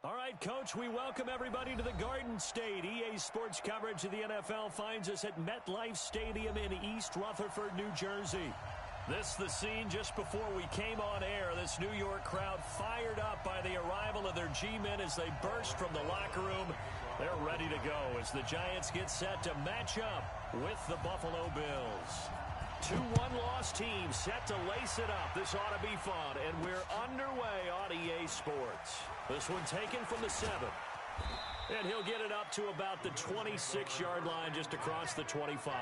All right, Coach, we welcome everybody to the Garden State. EA Sports coverage of the NFL finds us at MetLife Stadium in East Rutherford, New Jersey. This the scene just before we came on air. This New York crowd fired up by the arrival of their G-men as they burst from the locker room. They're ready to go as the Giants get set to match up with the Buffalo Bills. 2 one-loss teams set to lace it up. This ought to be fun, and we're underway on EA Sports. This one taken from the 7. And he'll get it up to about the 26-yard line just across the 25.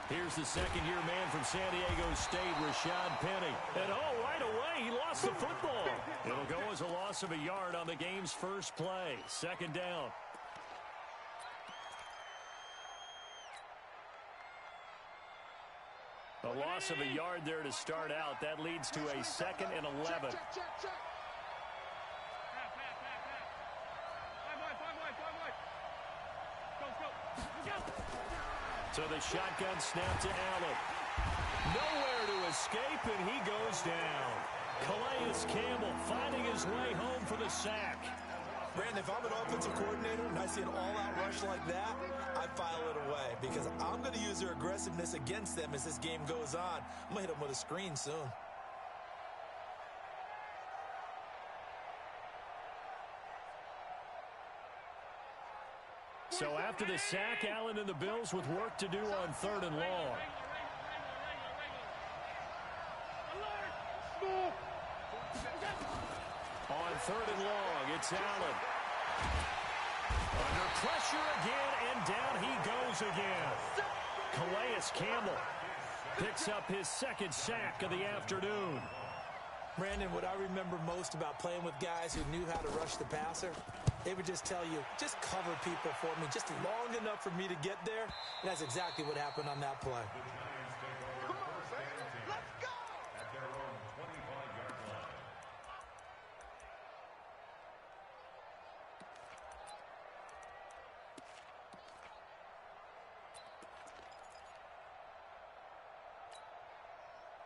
Here's the second-year man from San Diego State, Rashad Penny. And, right away, he lost the football. It'll go as a loss of a yard on the game's first play. Second down. A loss of a yard there to start out. That leads to a 2nd and 11. So the shotgun snap to Allen. Nowhere to escape, and he goes down. Calais Campbell finding his way home for the sack. Brandon, if I'm an offensive coordinator and I see an all-out rush like that, I file it away because I'm going to use their aggressiveness against them as this game goes on. I'm going to hit them with a screen soon. So after the sack, Allen and the Bills with work to do on 3rd and long. On 3rd and long, it's Allen. Under pressure again, and down he goes again. Calais Campbell picks up his 2nd sack of the afternoon. Brandon, what I remember most about playing with guys who knew how to rush the passer, they would just tell you, just cover people for me, just long enough for me to get there. And that's exactly what happened on that play. Come on, baby. Let's go! At their own 25-yard line.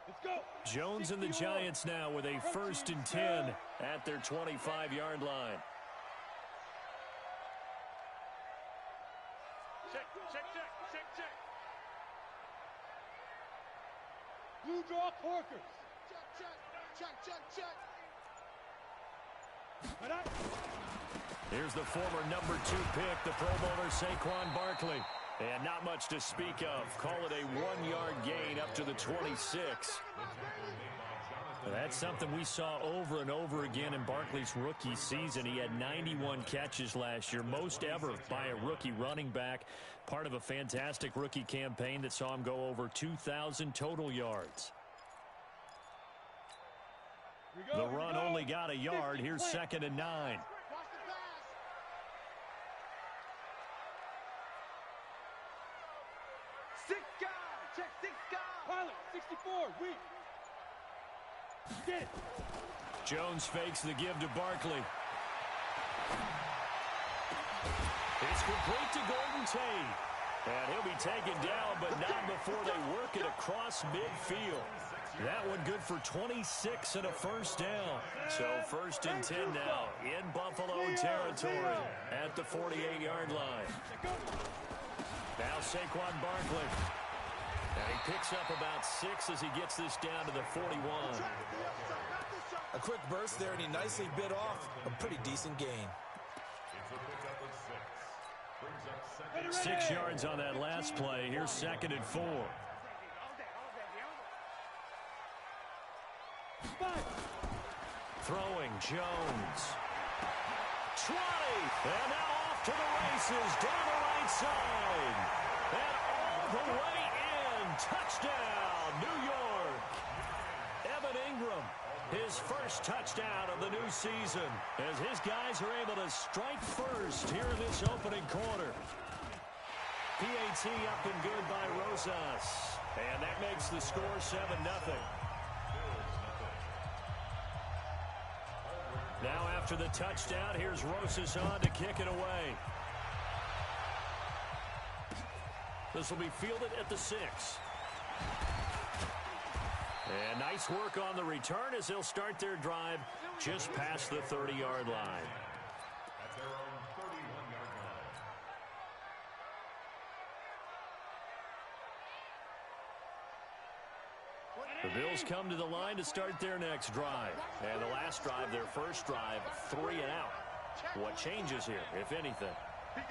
Let's go! Jones and the Giants now with a 1st and 10 at their 25-yard line. Check. Blue draw Corkers. Check. Here's the former number 2 pick, the Pro Bowler Saquon Barkley. And not much to speak of. Call it a 1-yard gain up to the 26. That's something we saw over and over again in Barkley's rookie season. He had 91 catches last year, most ever by a rookie running back. Part of a fantastic rookie campaign that saw him go over 2,000 total yards. The run only got a yard. Here's 2nd and 9. Check 6 guys. Pilot, 64, weak. Get it. Jones fakes the give to Barkley. It's complete to Golden Tate. And he'll be taken down, but not before they work it across midfield. That one good for 26 and a 1st down. So 1st and 10 now in Buffalo territory at the 48-yard line. Now Saquon Barkley. And he picks up about 6 as he gets this down to the 41. A quick burst there, and he nicely bit off a pretty decent gain. It's a pickup of 6. 6 yards on that last play. Here's 2nd and 4. Throwing Jones. 20. And now off to the races down the right side. And all the way in. Touchdown, New York. Evan Ingram, his first touchdown of the new season, as his guys are able to strike first here in this opening quarter. PAT up and good by Rosas. And that makes the score 7-0. Now after the touchdown, here's Rosas on to kick it away. This will be fielded at the 6. And nice work on the return as they'll start their drive just past the 30-yard line. At their own 31-yard line. The Bills come to the line to start their next drive. And the last drive, their first drive, 3 and out. What changes here, if anything?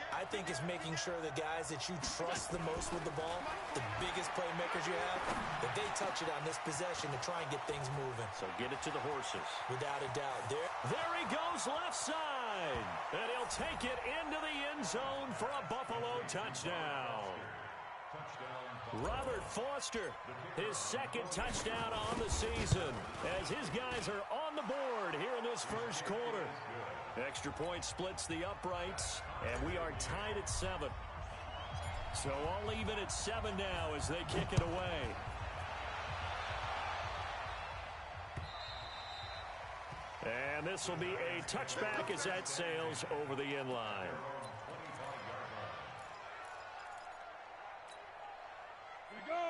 I think it's making sure the guys that you trust the most with the ball, the biggest playmakers you have, that they touch it on this possession to try and get things moving. So get it to the horses. Without a doubt. There he goes left side. And he'll take it into the end zone for a Buffalo touchdown. Robert Foster, his second touchdown on the season, as his guys are on the board here in this first quarter. Extra point splits the uprights, and we are tied at 7. So all even at 7 now as they kick it away. And this will be a touchback as that sails over the end line.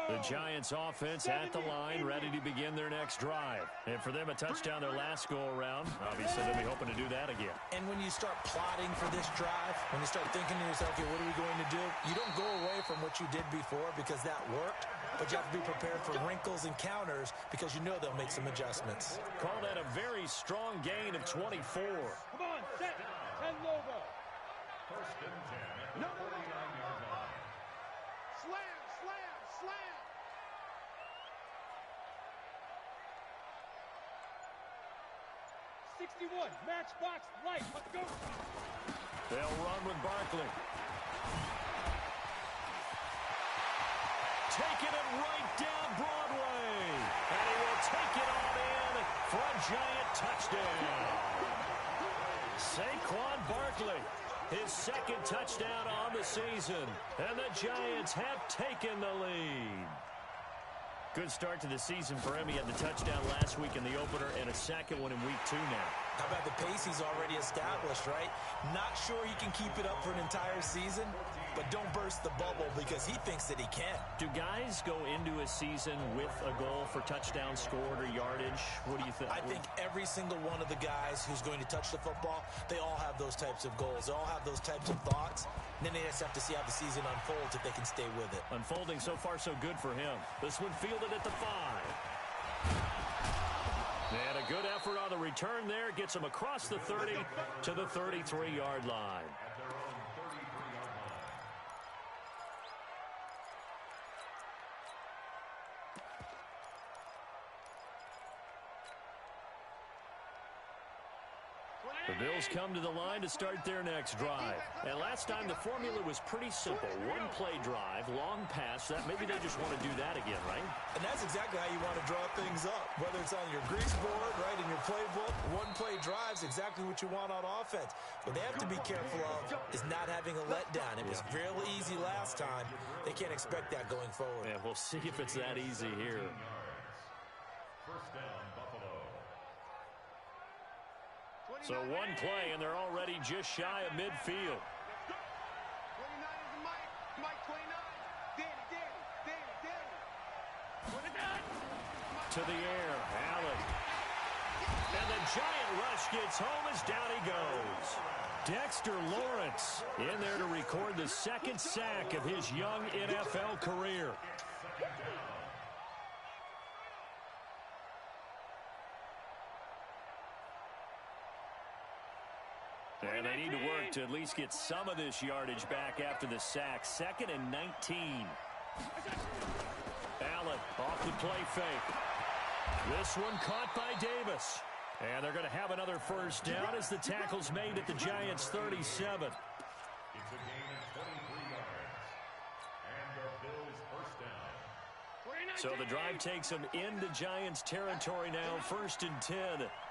The Giants offense at the line, ready to begin their next drive. And for them, a touchdown their last go-around. Obviously, they'll be hoping to do that again. And when you start plotting for this drive, when you start thinking to yourself, okay, what are we going to do? You don't go away from what you did before because that worked, but you have to be prepared for wrinkles and counters because you know they'll make some adjustments. Call that a very strong gain of 24. Come on, set. 10 logo. First and 10 at the 49-yard line. Slam, slam, slam. '61, matchbox light. Let's go. They'll run with Barkley. Taking it right down Broadway. And he will take it on in for a Giant touchdown. Saquon Barkley, his second touchdown on the season. And the Giants have taken the lead. Good start to the season for him. He had the touchdown last week in the opener and a second one in week 2 now. How about the pace he's already established, right? Not sure he can keep it up for an entire season, but don't burst the bubble because he thinks that he can. Do guys go into a season with a goal for touchdown scored or yardage? What do you think? I think every single one of the guys who's going to touch the football, they all have those types of goals. They all have those types of thoughts. And then they just have to see how the season unfolds if they can stay with it. Unfolding so far so good for him. This one fielded at the 5. And a good effort on the return there. Gets him across the 30 to the 33-yard line. At their own 33-yard line. The Bills come to the line to start their next drive. And last time the formula was pretty simple. One play drive, long pass. That maybe they just want to do that again, right? And that's exactly how you want to draw things up. Whether it's on your grease board, right, in your playbook, one play drive's exactly what you want on offense. What they have to be careful of is not having a letdown. It was real easy last time. They can't expect that going forward. Yeah, we'll see if it's that easy here. First down, Buffalo. So one play, and they're already just shy of midfield. 29 is Mike. Mike 29. Danny. 29. To the air, Allen. And the Giant rush gets home as down he goes. Dexter Lawrence in there to record the second sack of his young NFL career. And they need to work to at least get some of this yardage back after the sack. 2nd and 19. Allen off the play fake. This one caught by Davis. And they're going to have another first down as the tackle's made at the Giants' 37. It's a gain of 23 yards. And the Bills' first down. So the drive takes them into Giants territory now. 1st and 10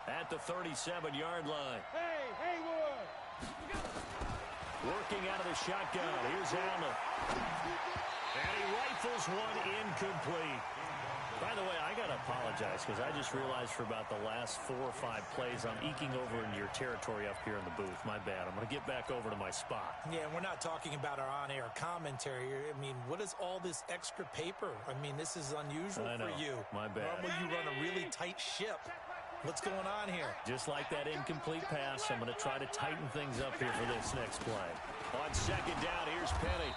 at the 37-yard line. Hey, Haywood. Working out of the shotgun. Here's Allen. And he rifles one incomplete. By the way, I got to apologize because I just realized for about the last 4 or 5 plays I'm eking over into your territory up here in the booth. My bad. I'm going to get back over to my spot. Yeah, we're not talking about our on-air commentary. I mean, what is all this extra paper? I mean, this is unusual for you. My bad. Normally you run a really tight ship. What's going on here? Just like that incomplete pass, I'm going to try to tighten things up here for this next play. On second down, here's Penny.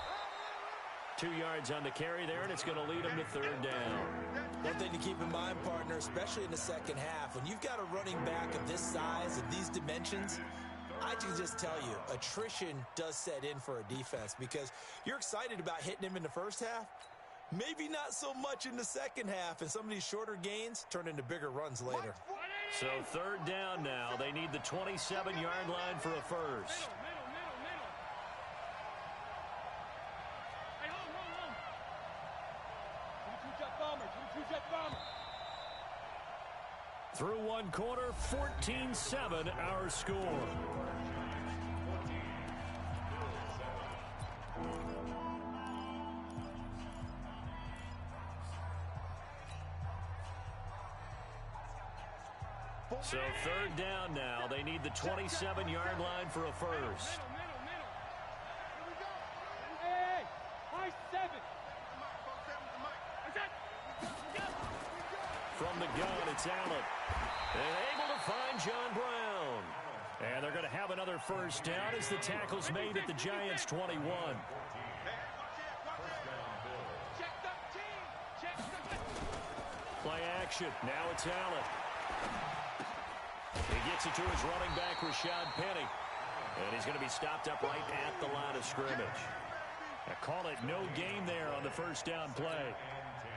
2 yards on the carry there, and it's going to lead him to third down. One thing to keep in mind, partner, especially in the second half, when you've got a running back of this size, of these dimensions, I can just tell you, attrition does set in for a defense because you're excited about hitting him in the first half. Maybe not so much in the second half, and some of these shorter gains turn into bigger runs later. So third down now. They need the 27-yard line for a first. Through one quarter, 14-7 our score. So third down now. They need the 27-yard line for a first. Hey, high 7. From the gun, it's Allen. And able to find John Brown. And they're going to have another first down as the tackle's made at the Giants' 21. Play action. Now it's Allen. He gets it to his running back, Rashad Penny. And he's going to be stopped up right at the line of scrimmage. I call it no gain there on the first down play.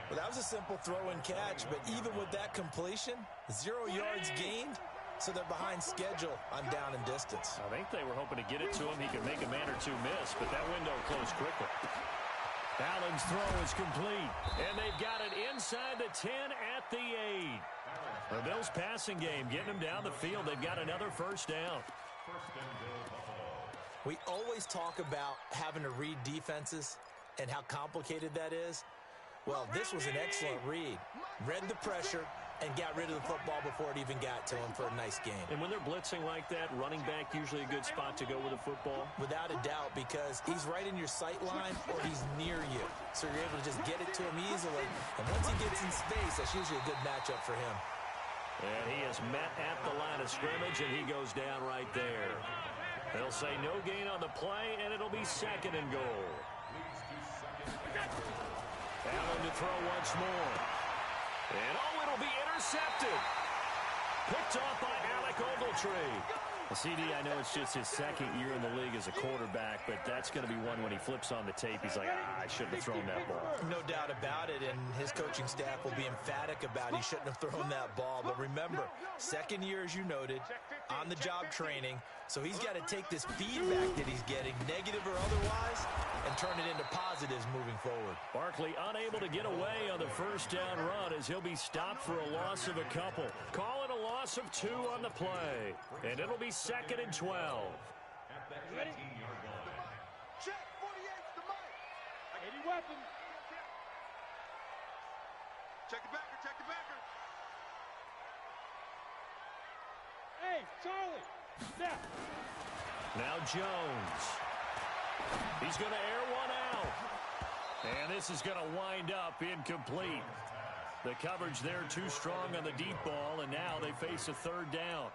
Well, that was a simple throw and catch, but even with that completion, 0 yards gained, so they're behind schedule on down and distance. I think they were hoping to get it to him. He could make a man or two miss, but that window closed quickly. Allen's throw is complete, and they've got it inside the 10 at the 8. The Bills' passing game getting them down the field. They've got another first down. We always talk about having to read defenses and how complicated that is. Well, this was an excellent read. Read the pressure and got rid of the football before it even got to him for a nice game. And when they're blitzing like that, running back usually a good spot to go with a football? Without a doubt, because he's right in your sight line or he's near you. So you're able to just get it to him easily. And once he gets in space, that's usually a good matchup for him. And he is met at the line of scrimmage, and he goes down right there. They'll say no gain on the play, and it'll be second and goal. Allen to throw once more. And it'll be intercepted. Picked off by Alec Ogletree. CD, I know it's just his second year in the league as a quarterback, but that's going to be one when he flips on the tape. He's like, I shouldn't have thrown that ball. No doubt about it, and his coaching staff will be emphatic about he shouldn't have thrown that ball. But remember, second year, as you noted, on-the-job training, so he's got to take this feedback that he's getting, negative or otherwise, and turn it into positives moving forward. Barkley unable to get away on the first down run as he'll be stopped for a loss of a couple. Call it a loss of 2 on the play, and it'll be second and 12. Ready? Check, 48's the mic. Any weapon. Check the backer, check the backer. Hey, Charlie, step. Now Jones. He's going to air one out. And this is going to wind up incomplete. The coverage there too strong on the deep ball, and now they face a third down.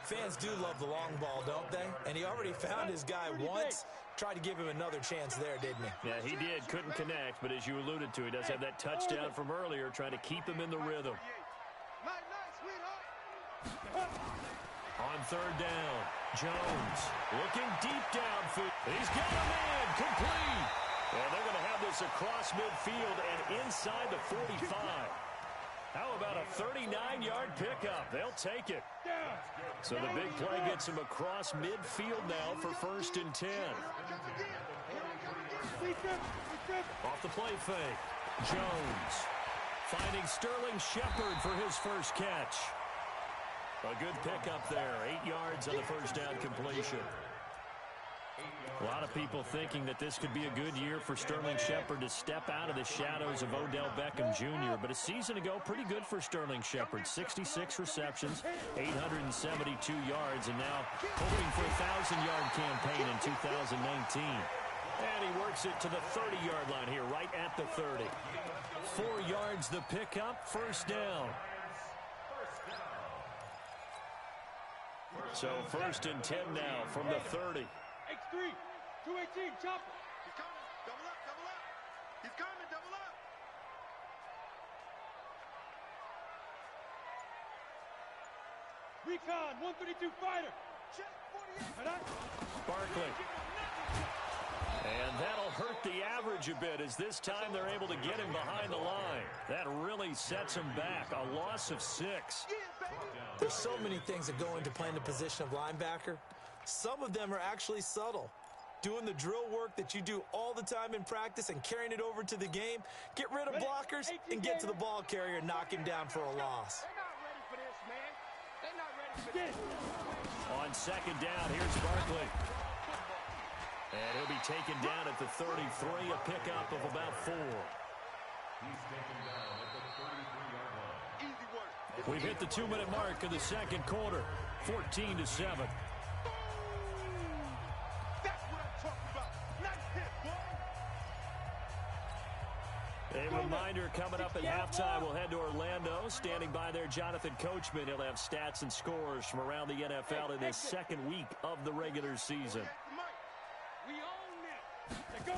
Fans do love the long ball, don't they? And he already found his guy once. Tried to give him another chance there, didn't he? Yeah, he did. Couldn't connect, but as you alluded to, he does have that touchdown from earlier, trying to keep him in the rhythm. On third down, Jones looking deep downfield. He's got a man, complete. And they're going to have this across midfield and inside the 45. How about a 39-yard pickup? They'll take it. So the big play gets him across midfield now for first and 10. Off the play fake. Jones finding Sterling Shepard for his first catch. A good pickup there. 8 yards on the first down completion. people thinking that this could be a good year for Sterling Shepard to step out of the shadows of Odell Beckham Jr. But a season ago, pretty good for Sterling Shepard. 66 receptions, 872 yards, and now hoping for a 1,000-yard campaign in 2019. And he works it to the 30-yard line here, right at the 30. 4 yards the pickup, first down. So first and 10 now from the 30. X3, 218, chopper. He's coming, double up, double up. He's coming, double up. Recon, 132 fighter. Check, 48. Barkley. And that'll hurt the average a bit as this time they're able to get him behind the line. That really sets him back. A loss of 6. Yeah, baby. There's so many things that go into playing the position of linebacker. Some of them are actually subtle. Doing the drill work that you do all the time in practice and carrying it over to the game. Get rid of blockers and get to the ball carrier and knock him down for a loss. They're not ready for this, man. They're not ready for this. On second down, here's Barkley. And he'll be taken down at the 33, a pickup of about 4. He's taken down at the 33-yard line. Easy work. We've hit the 2-minute mark of the second quarter, 14-7. That's what I'm talking about. Nice hit, boy. A reminder coming up at halftime, we'll head to Orlando. Standing by there, Jonathan Coachman. He'll have stats and scores from around the NFL in his second week of the regular season. We own this. Let's go.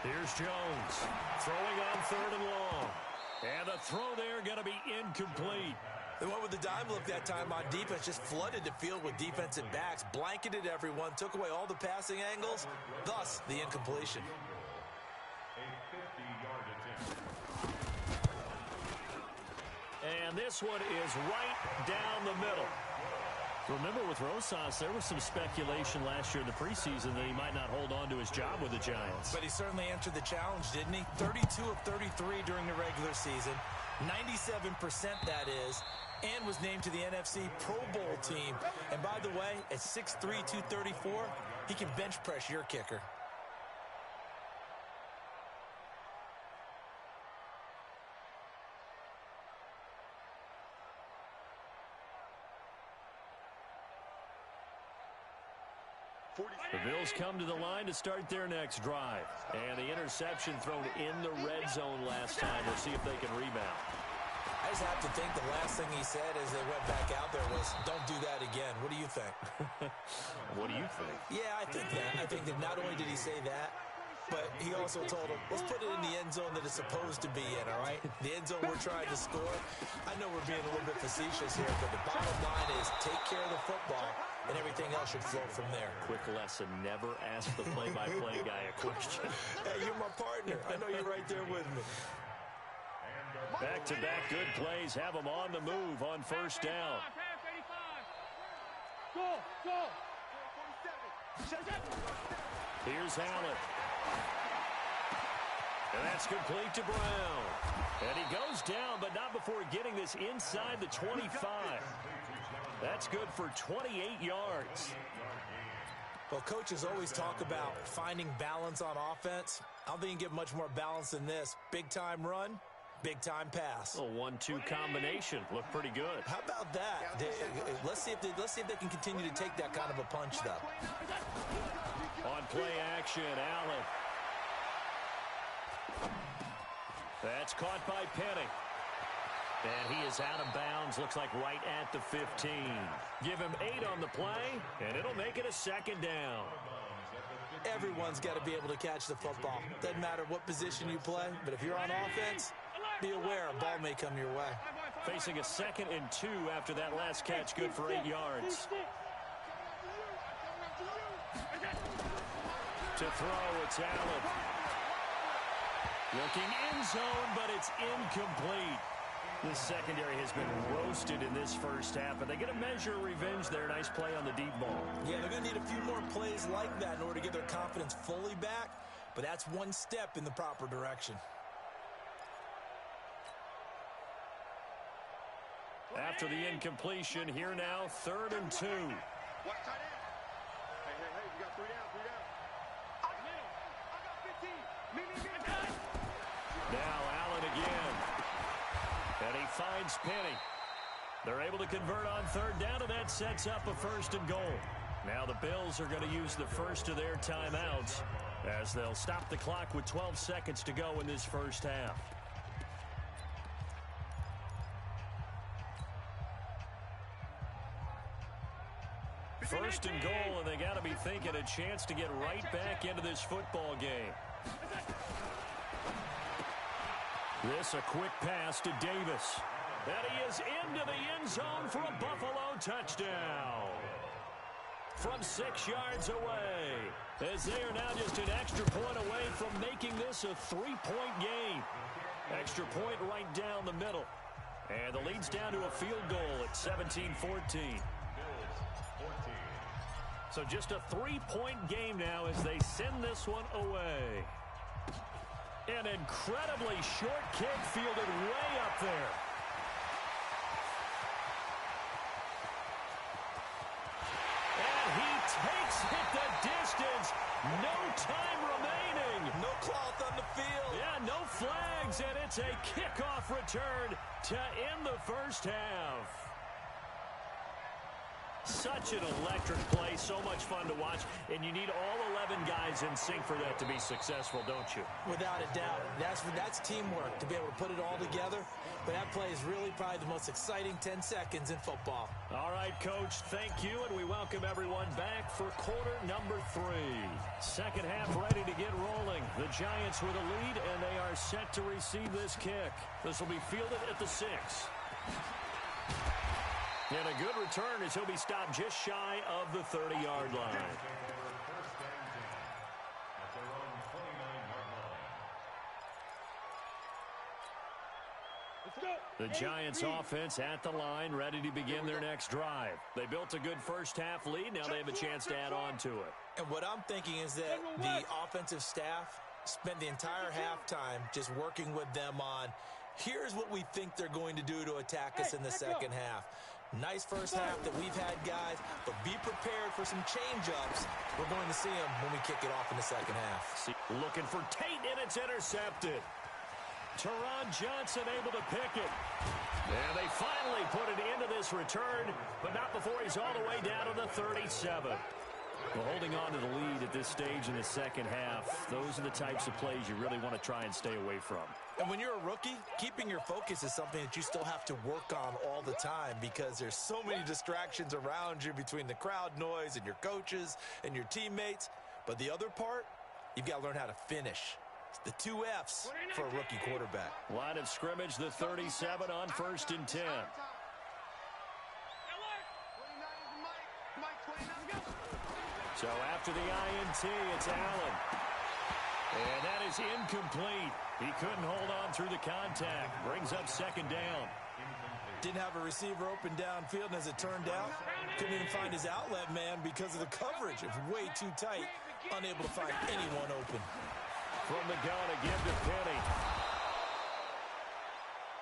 Here's Jones throwing on third and long. And the throw there going to be incomplete. They went with the dime look that time on defense, just flooded the field with defensive backs, blanketed everyone, took away all the passing angles, thus the incompletion. A 50-yard attempt. And this one is right down the middle. Remember, with Rosas, there was some speculation last year in the preseason that he might not hold on to his job with the Giants. But he certainly answered the challenge, didn't he? 32 of 33 during the regular season, 97% that is, and was named to the NFC Pro Bowl team. And by the way, at 6'3", 234, he can bench press your kicker. The Bills come to the line to start their next drive. And the interception thrown in the red zone last time. We'll see if they can rebound. I just have to think the last thing he said as they went back out there was, don't do that again. What do you think? What do you think? Yeah, I think that. I think that not only did he say that, but he also told him, let's put it in the end zone that it's supposed to be in, all right? The end zone we're trying to score. I know we're being a little bit facetious here, but the bottom line is take care of the football, and everything else should flow from there. Quick lesson, never ask the play-by-play guy a question. Hey, you're my partner. I know you're right there with me. Back-to-back good plays have them on the move on first down. Go, go. 47. Here's Allen. And that's complete to Brown. And he goes down, but not before getting this inside the 25. That's good for 28 yards. Well, coaches always talk about finding balance on offense. I don't think you can get much more balance than this. Big-time run, big-time pass. A 1-2 combination. Looked pretty good. How about that? Let's see if they can continue to take that kind of a punch, though. On play action, Allen. That's caught by Penny. And he is out of bounds, looks like right at the 15. Give him 8 on the play, and it'll make it a second down. Everyone's got to be able to catch the football. Doesn't matter what position you play, but if you're on offense, be aware a ball may come your way. Facing a 2nd and 2 after that last catch, good for 8 yards. To throw, it's Allen. Looking in zone, but it's incomplete. The secondary has been roasted in this first half, and they get a measure of revenge there. Nice play on the deep ball. Yeah, they're going to need a few more plays like that in order to get their confidence fully back, but that's one step in the proper direction. After the incompletion, here now, 3rd and 2. Watch tight end. Hey, we got 3 down, 3 down. finds Penny. They're able to convert on third down, and that sets up a 1st and goal. Now the Bills are going to use the first of their timeouts as they'll stop the clock with 12 seconds to go in this first half. First and goal, and they got to be thinking a chance to get right back into this football game. This a quick pass to Davis. And he is into the end zone for a Buffalo touchdown. From 6 yards away, as they are now just an extra point away from making this a 3-point game. Extra point right down the middle. And the lead's down to a field goal at 17-14. So just a 3-point game now as they send this one away. An incredibly short kick fielded way up there. And he takes it the distance. No time remaining. No cloth on the field. Yeah, no flags, and it's a kickoff return to end the first half. Such an electric play, so much fun to watch, and you need all 11 guys in sync for that to be successful, don't you? Without a doubt. That's teamwork, to be able to put it all together. But that play is really probably the most exciting 10 seconds in football. All right, Coach, thank you, and we welcome everyone back for quarter number 3. Second half ready to get rolling. The Giants with a lead, and they are set to receive this kick. This will be fielded at the 6. And a good return as he'll be stopped just shy of the 30-yard line. The Giants offense at the line, ready to begin their next drive. They built a good first half lead. Now they have a chance to add on to it. And what I'm thinking is that the offensive staff spent the entire halftime just working with them on, here's what we think they're going to do to attack us in the second half. Nice first half that we've had, guys, but be prepared for some change-ups. We're going to see them when we kick it off in the second half. Looking for Tate, and it's intercepted. Teron Johnson able to pick it. And they finally put it into this return, but not before he's all the way down to the 37. Well, holding on to the lead at this stage in the second half, those are the types of plays you really want to try and stay away from. And when you're a rookie, keeping your focus is something that you still have to work on all the time because there's so many distractions around you between the crowd noise and your coaches and your teammates. But the other part, you've got to learn how to finish. It's the 2 F's for a rookie quarterback. Line of scrimmage, the 37 on 1st and 10. So after the INT, it's Allen. And that is incomplete. He couldn't hold on through the contact. Brings up 2nd down. Didn't have a receiver open downfield, and as it turned out, couldn't even find his outlet man because of the coverage. It was way too tight, unable to find anyone open. From the gun, again to Penny.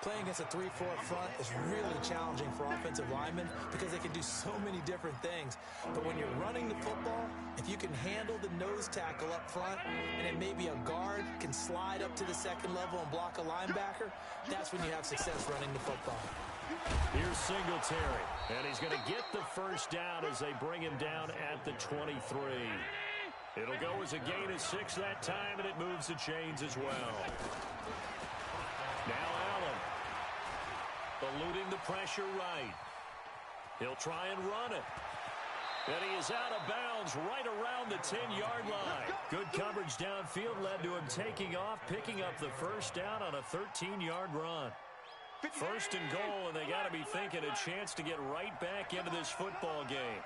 Playing against a 3-4 front is really challenging for offensive linemen because they can do so many different things. But when you're running the football, if you can handle the nose tackle up front and then maybe a guard can slide up to the 2nd level and block a linebacker, that's when you have success running the football. Here's Singletary, and he's going to get the first down as they bring him down at the 23. It'll go as a gain of 6 that time, and it moves the chains as well. Now Allen, eluding the pressure right. He'll try and run it. And he is out of bounds right around the 10-yard line. Good coverage downfield led to him taking off, picking up the first down on a 13-yard run. 1st and goal, and they got to be thinking a chance to get right back into this football game.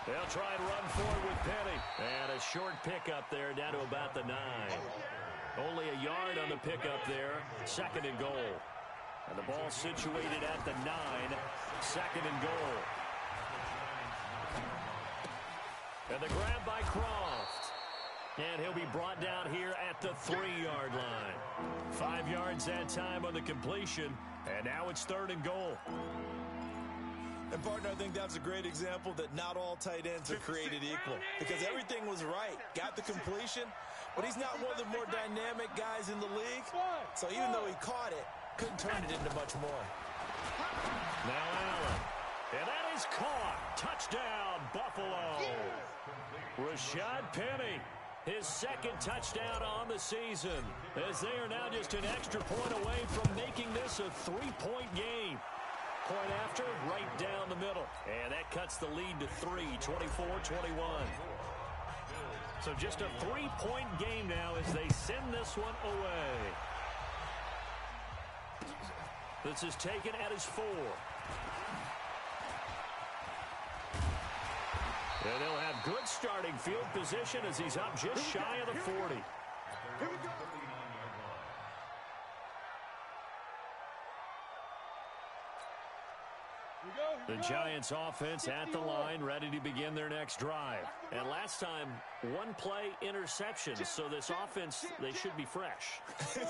They'll try and run forward with Penny. And a short pickup there down to about the 9. Only a yard on the pickup there. 2nd and goal. And the ball situated at the 9. 2nd and goal. And the grab by Croft. And he'll be brought down here at the 3-yard line. 5 yards that time on the completion. And now it's 3rd and goal. And, partner, I think that's a great example that not all tight ends are created equal because everything was right. Got the completion, but he's not one of the more dynamic guys in the league. So even though he caught it, Couldn't turn it into much more. Now Allen. And that is caught. Touchdown, Buffalo. Rashad Penny, his second touchdown on the season, as they are now just an extra point away from making this a three-point game. Point after, right down the middle. And that cuts the lead to 3, 24-21. So just a three-point game now as they send this one away. This is taken at his 4. And they'll have good starting field position as he's up just shy of the 40. Here we go. The Giants offense at the line, ready to begin their next drive. And last time, one play interception, so this offense, they should be fresh.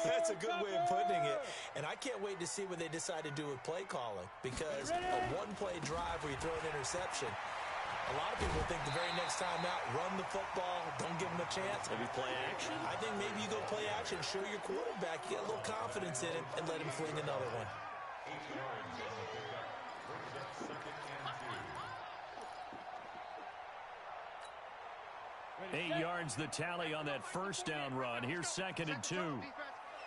That's a good way of putting it. And I can't wait to see what they decide to do with play calling, because a one-play drive where you throw an interception, a lot of people think the very next time out, run the football, don't give them a chance. Maybe play action? I think maybe you go play action, show your quarterback, get a little confidence in him, and let him fling another one. 8 yards the tally on that first down run. Here's 2nd and 2.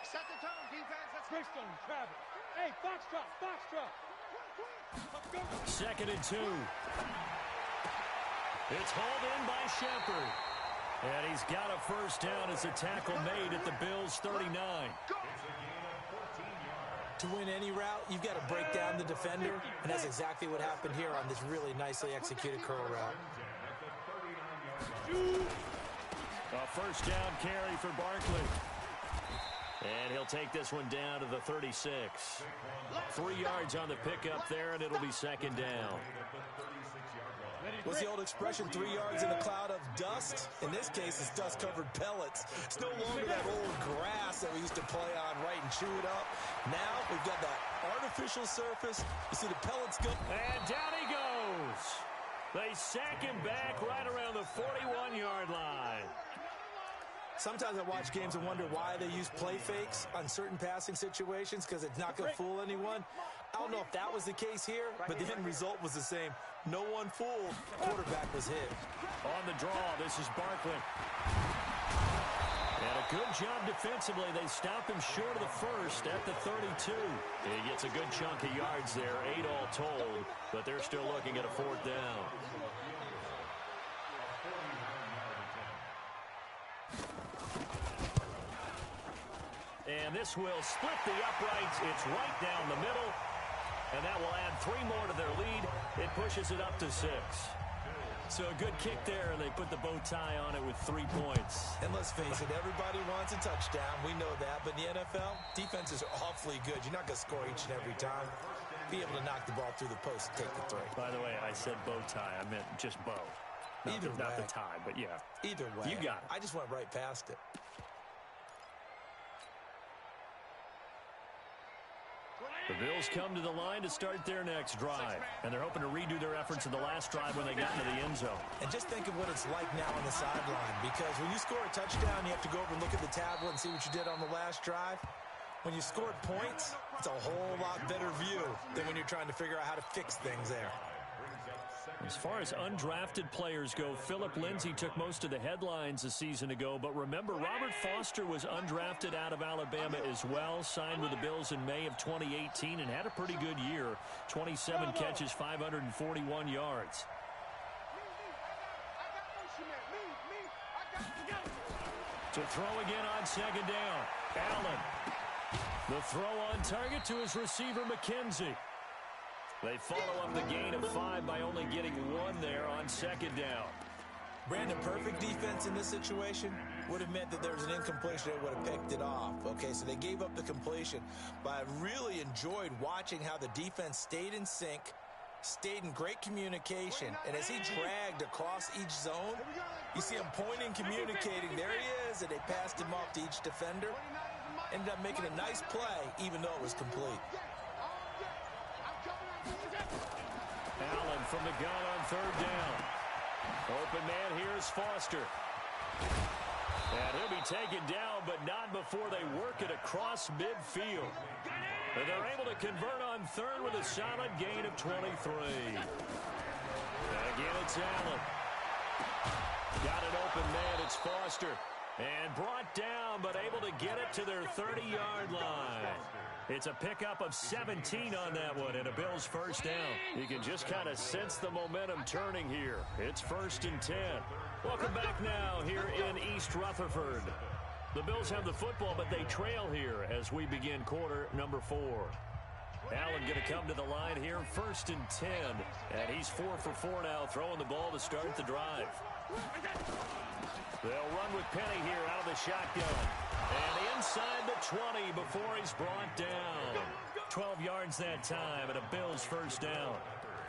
Set the tone, defense. Let's go. Travis. Hey, foxtrot. 2nd and 2. It's hauled in by Shepard. And he's got a first down as a tackle made at the Bills' 39. To win any route, you've got to break down the defender, and that's exactly what happened here on this really nicely executed curl route. A first down carry for Barkley. And he'll take this one down to the 36. 3 yards on the pickup there, and it'll be 2nd down. What's the old expression, 3 yards in a cloud of dust? In this case, it's dust-covered pellets. It's no longer that old grass that we used to play on, right, and chew it up. Now we've got that artificial surface. You see the pellets go. And down he goes. They sack him back right around the 41-yard line. Sometimes I watch games and wonder why they use play fakes on certain passing situations, because it's not going to fool anyone. I don't know if that was the case here, but the end result was the same. No one fooled. Quarterback was hit. On the draw, this is Barkley. And a good job defensively. They stop him short of the first at the 32. He gets a good chunk of yards there, 8 all told, but they're still looking at a 4th down. And this will split the uprights. It's right down the middle. And that will add 3 more to their lead. It pushes it up to 6. So a good kick there, and they put the bow tie on it with 3 points. And let's face it, everybody wants a touchdown. We know that. But in the NFL, defenses are awfully good. You're not going to score each and every time. Be able to knock the ball through the post and take the 3. By the way, I said bow tie. I meant just bow. Not the tie, but yeah. Either way. You got it. I just went right past it. The Bills come to the line to start their next drive, and they're hoping to redo their efforts in the last drive when they got into the end zone. And just think of what it's like now on the sideline, because when you score a touchdown, you have to go over and look at the tablet and see what you did on the last drive. When you scored points, it's a whole lot better view than when you're trying to figure out how to fix things there. As far as undrafted players go, Philip Lindsay took most of the headlines a season ago. But remember, Robert Foster was undrafted out of Alabama as well, signed with the Bills in May of 2018 and had a pretty good year. 27 catches, 541 yards. To throw again on 2nd down. Allen. The throw on target to his receiver, McKenzie. They follow up the gain of 5 by only getting 1 there on 2nd down. Brandon, perfect defense in this situation would have meant that there was an incompletion that would have picked it off. Okay, so they gave up the completion. But I really enjoyed watching how the defense stayed in sync, stayed in great communication. And as he dragged across each zone, you see him pointing, communicating. There he is, and they passed him off to each defender. Ended up making a nice play, even though it was complete. Allen from the gun on 3rd down. Open man, here's Foster. And he'll be taken down, but not before they work it across midfield. And they're able to convert on third with a solid gain of 23. Again, it's Allen. Got an open man. It's Foster. And brought down, but able to get it to their 30-yard line. It's a pickup of 17 on that one, and a Bills first down. You can just kind of sense the momentum turning here. It's 1st and 10. Welcome back now here in East Rutherford. The Bills have the football, but they trail here as we begin quarter number 4. Allen going to come to the line here, 1st and 10. And he's 4 for 4 now, throwing the ball to start the drive. They'll run with Penny here out of the shotgun. And inside the 20 before he's brought down. 12 yards that time, and a Bills first down.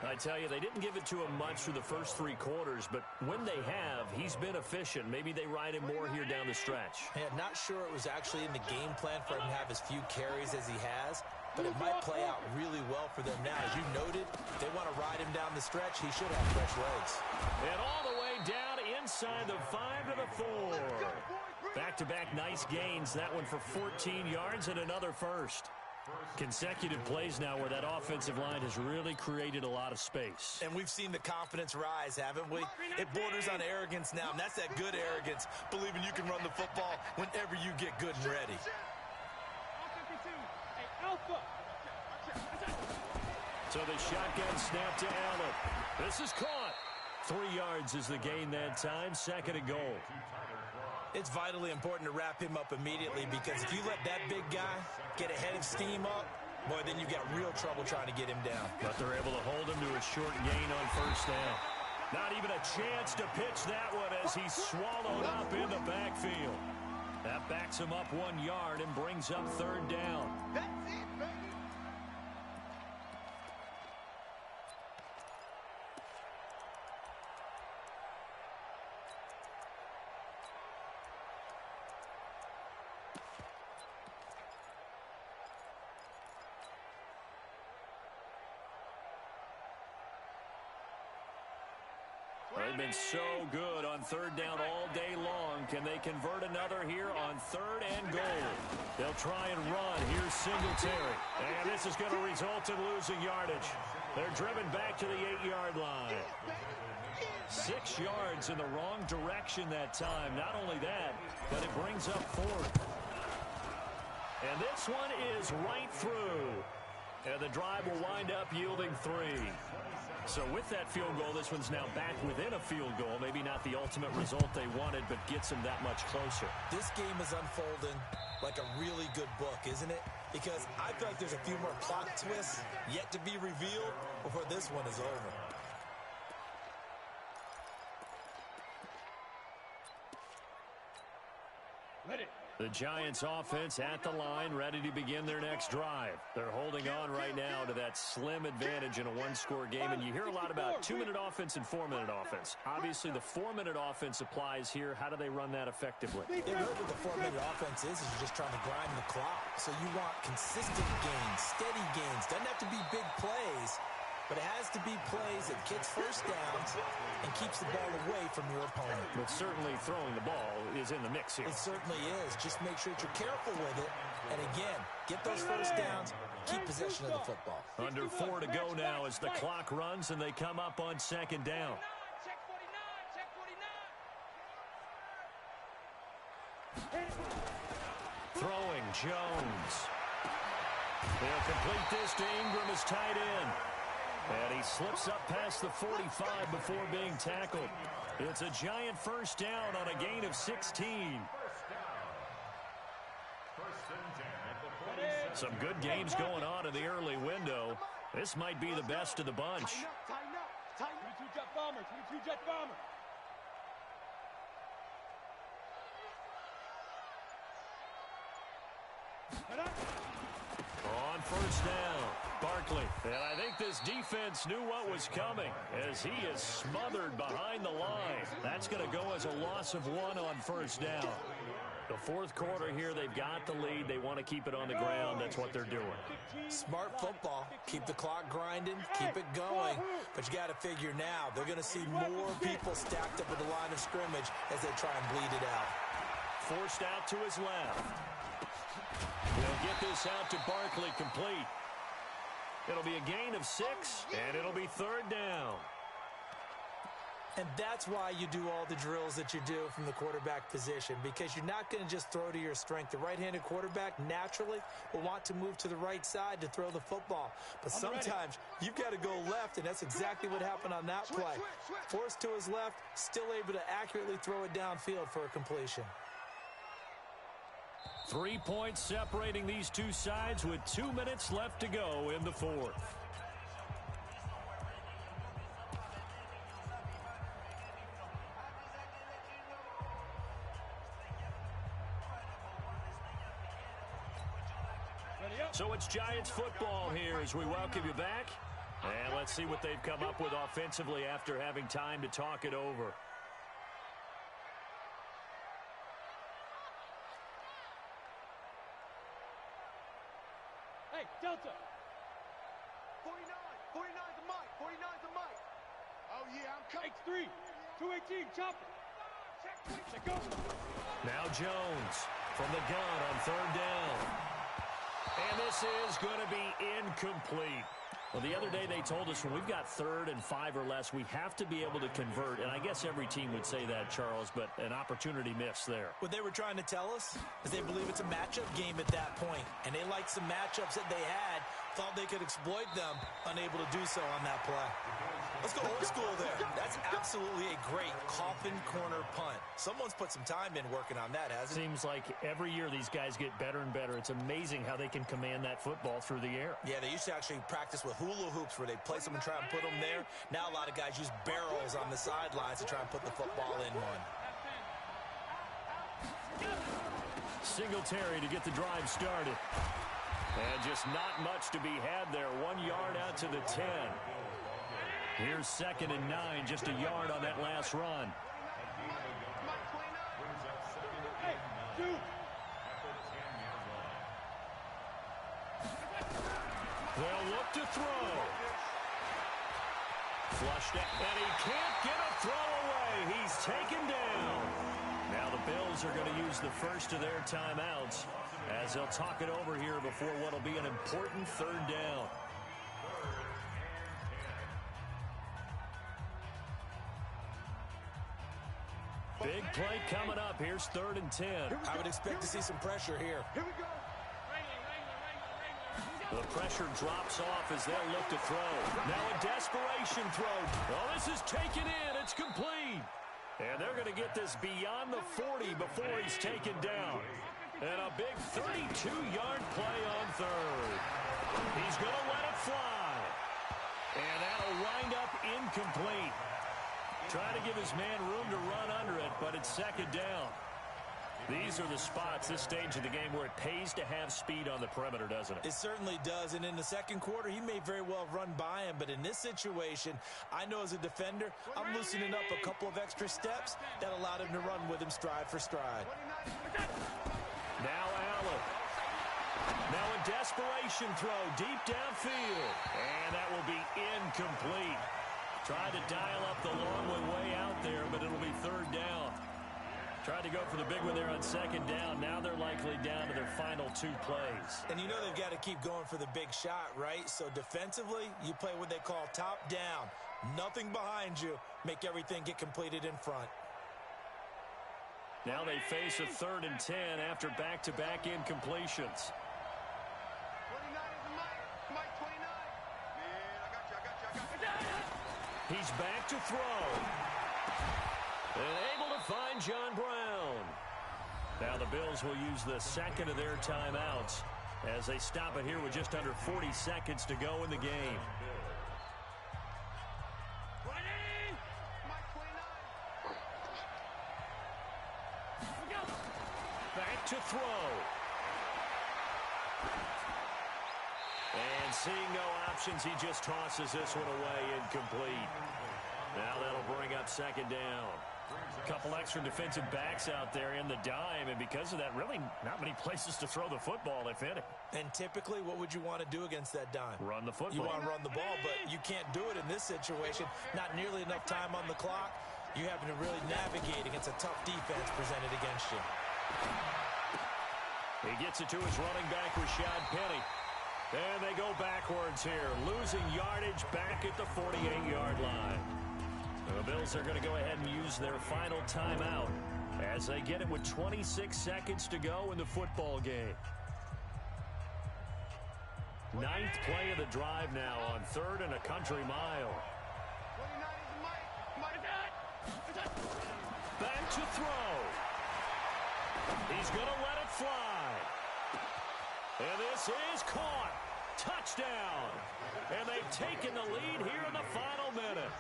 I tell you, they didn't give it to him much through the first 3 quarters, but when they have, he's been efficient. Maybe they ride him more here down the stretch. Yeah, not sure it was actually in the game plan for him to have as few carries as he has, but it might play out really well for them now. As you noted, if they want to ride him down the stretch, he should have fresh legs. And all the way down inside the 5 to the 4. Back-to-back nice gains. That one for 14 yards and another first. Consecutive plays now where that offensive line has really created a lot of space. And we've seen the confidence rise, haven't we? It borders on arrogance now, and that's that good arrogance, believing you can run the football whenever you get good and ready. So the shotgun snap to Allen. This is caught. 3 yards is the gain that time. 2nd and goal. It's vitally important to wrap him up immediately, because if you let that big guy get a head of steam up, boy, then you've got real trouble trying to get him down. But they're able to hold him to a short gain on first down. Not even a chance to pitch that one as he's swallowed up in the backfield. That backs him up 1 yard and brings up 3rd down. That's it, baby. They've been so good on 3rd down all day long. Can they convert another here on 3rd and goal? They'll try and run. Here's Singletary. And this is going to result in losing yardage. They're driven back to the 8-yard line. 6 yards in the wrong direction that time. Not only that, but it brings up 4th. And this one is right through. And the drive will wind up yielding 3. So with that field goal, this one's now back within a field goal. Maybe not the ultimate result they wanted, but gets them that much closer. This game is unfolding like a really good book, isn't it? Because I feel like there's a few more plot twists yet to be revealed before this one is over. The Giants offense at the line, ready to begin their next drive. They're holding on right now to that slim advantage in a one-score game, and you hear a lot about 2-minute offense and 4-minute offense. Obviously, the 4-minute offense applies here. How do they run that effectively? Yeah, really what the 4-minute offense is you're just trying to grind the clock. So you want consistent gains, steady gains. Doesn't have to be big plays, but it has to be plays that gets first downs and keeps the ball away from your opponent. But certainly throwing the ball is in the mix here. It certainly is. Just make sure that you're careful with it. And again, get those first downs, keep possession of the football. Under 4 to go now as the clock runs and they come up on 2nd down. Throwing Jones. They'll complete this to Ingram as tight end. And he slips up past the 45 before being tackled. It's a Giant first down on a gain of 16. Some good games going on in the early window. This might be the best of the bunch. Tighten up. 22 jet bomber. 22 jet bomber. On first down, Barkley. And I think this defense knew what was coming as he is smothered behind the line. That's going to go as a loss of 1 on first down. The 4th quarter here, they've got the lead. They want to keep it on the ground. That's what they're doing. Smart football. Keep the clock grinding. Keep it going. But you got to figure now, they're going to see more people stacked up at the line of scrimmage as they try and bleed it out. forced out to his left. He'll get this out to Barkley, complete. It'll be a gain of 6, and it'll be 3rd down. And that's why you do all the drills that you do from the quarterback position, because you're not going to just throw to your strength. The right-handed quarterback naturally will want to move to the right side to throw the football. But sometimes you've got to go left, and that's exactly what happened on that play. Forced to his left, still able to accurately throw it downfield for a completion. 3 points separating these two sides with 2 minutes left to go in the 4th. So it's Giants football here as we welcome you back. And let's see what they've come up with offensively after having time to talk it over. Hey, Delta. 49 the mic. 49 the mic. Oh, yeah, I'm coming. X3. 218, chopper. Check, go. Now Jones from the gun on 3rd down. And this is going to be incomplete. Well, the other day they told us when we've got 3rd and 5 or less, we have to be able to convert. And I guess every team would say that, Charles, but an opportunity missed there. What they were trying to tell us is they believe it's a matchup game at that point. And they liked some matchups that they had, thought they could exploit them, unable to do so on that play. Let's go old school there. That's absolutely a great coffin corner punt. Someone's put some time in working on that, hasn't it? Seems like every year these guys get better and better. It's amazing how they can command that football through the air. Yeah, they used to actually practice with hula hoops where they place them and try and put them there. Now a lot of guys use barrels on the sidelines to try and put the football in one. Singletary to get the drive started. And just not much to be had there. 1 yard out to the 10. Here's 2nd and 9, just a yard on that last run. Hey, dude. They'll look to throw. Flushed out, and he can't get a throw away. He's taken down. Now the Bills are going to use the first of their timeouts as they'll talk it over here before what will be an important 3rd down. Big play coming up. Here's 3rd and 10. I would expect to see some pressure here. Here we go. The pressure drops off as they'll look to throw. Now a desperation throw. Oh, this is taken in. It's complete. And they're going to get this beyond the 40 before he's taken down. And a big 32-yard play on 3rd. He's going to let it fly. And that'll wind up incomplete. Trying to give his man room to run under it, but it's 2nd down. These are the spots, this stage of the game, where it pays to have speed on the perimeter, doesn't it? It certainly does, and in the 2nd quarter, he may very well run by him, but in this situation, I know as a defender, I'm loosening up a couple of extra steps that allowed him to run with him stride for stride. Now Allen. Now a desperation throw deep downfield, and that will be incomplete. Tried to dial up the long way out there, but it'll be 3rd down. Tried to go for the big one there on 2nd down. Now they're likely down to their final 2 plays. And you know they've got to keep going for the big shot, right? So defensively, you play what they call top down. Nothing behind you. Make everything get completed in front. Now they face a 3rd and 10 after back-to-back incompletions. 29 is the mic. Mic 29. Man, I got you. He's back to throw. And able to find John Brown. Now the Bills will use the 2nd of their timeouts as they stop it here with just under 40 seconds to go in the game. Back to throw. And seeing no options, he just tosses this one away, incomplete. Now that'll bring up 2nd down. A couple extra defensive backs out there in the dime, and because of that, really not many places to throw the football, if any. And typically, what would you want to do against that dime? Run the football. You want to run the ball, but you can't do it in this situation. Not nearly enough time on the clock. You having to really navigate against a tough defense presented against you. He gets it to his running back, Rashad Penny. And they go backwards here, losing yardage back at the 48-yard line. The Bills are going to go ahead and use their final timeout as they get it with 26 seconds to go in the football game. Ninth play of the drive now on 3rd and a country mile. 29 is the mic. Back to throw. He's going to let it fly. And this is caught. Touchdown. And they've taken the lead here in the final minute.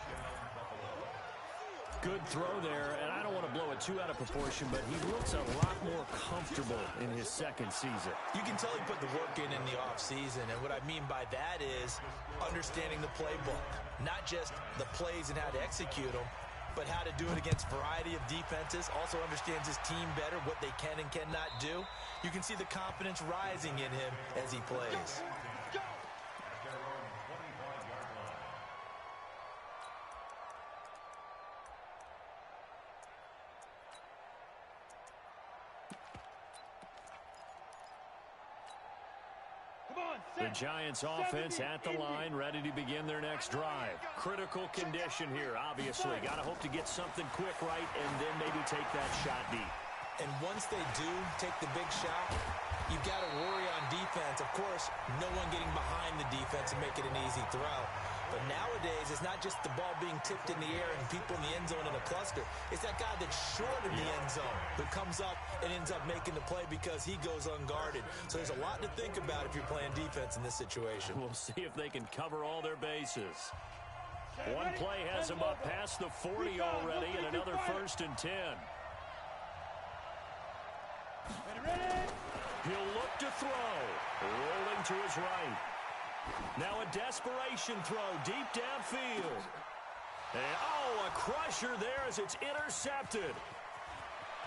Good throw there, and I don't want to blow it too out of proportion, but he looks a lot more comfortable in his second season. You can tell he put the work in the offseason, and what I mean by that is understanding the playbook. Not just the plays and how to execute them, but how to do it against a variety of defenses. Also understands his team better, what they can and cannot do. You can see the confidence rising in him as he plays. The Giants offense at the line, ready to begin their next drive. Critical condition here, obviously. Got to hope to get something quick right and then maybe take that shot deep. And once they do take the big shot, you've got to worry on defense. Of course, no one getting behind the defense and make it an easy throw. But nowadays, it's not just the ball being tipped in the air and people in the end zone in a cluster. It's that guy that's short of the end zone who comes up and ends up making the play because he goes unguarded. So there's a lot to think about if you're playing defense in this situation. We'll see if they can cover all their bases. One play has him up past the 40 already, and another 1st and 10. He'll look to throw. Rolling to his right. Now a desperation throw deep downfield. And, oh, a crusher there as it's intercepted.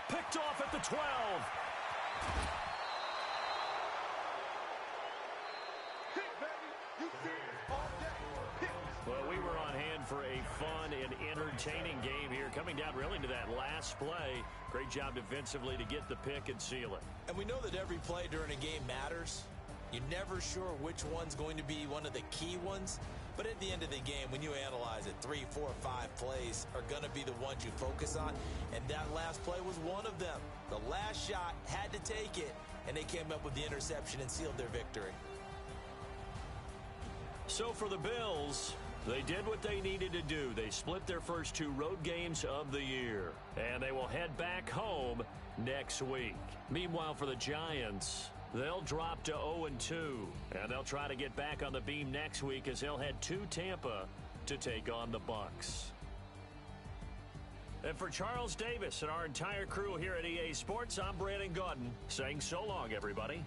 Picked off at the 12. Well, we were on hand for a fun and entertaining game here. Coming down really to that last play. Great job defensively to get the pick and seal it. And we know that every play during a game matters. You're never sure which one's going to be one of the key ones. But at the end of the game, when you analyze it, 3, 4, 5 plays are going to be the ones you focus on. And that last play was one of them. The last shot had to take it, and they came up with the interception and sealed their victory. So for the Bills, they did what they needed to do. They split their first 2 road games of the year, and they will head back home next week. Meanwhile, for the Giants, they'll drop to 0-2, and they'll try to get back on the beam next week as they'll head to Tampa to take on the Bucs. And for Charles Davis and our entire crew here at EA Sports, I'm Brandon Gaudin saying so long, everybody.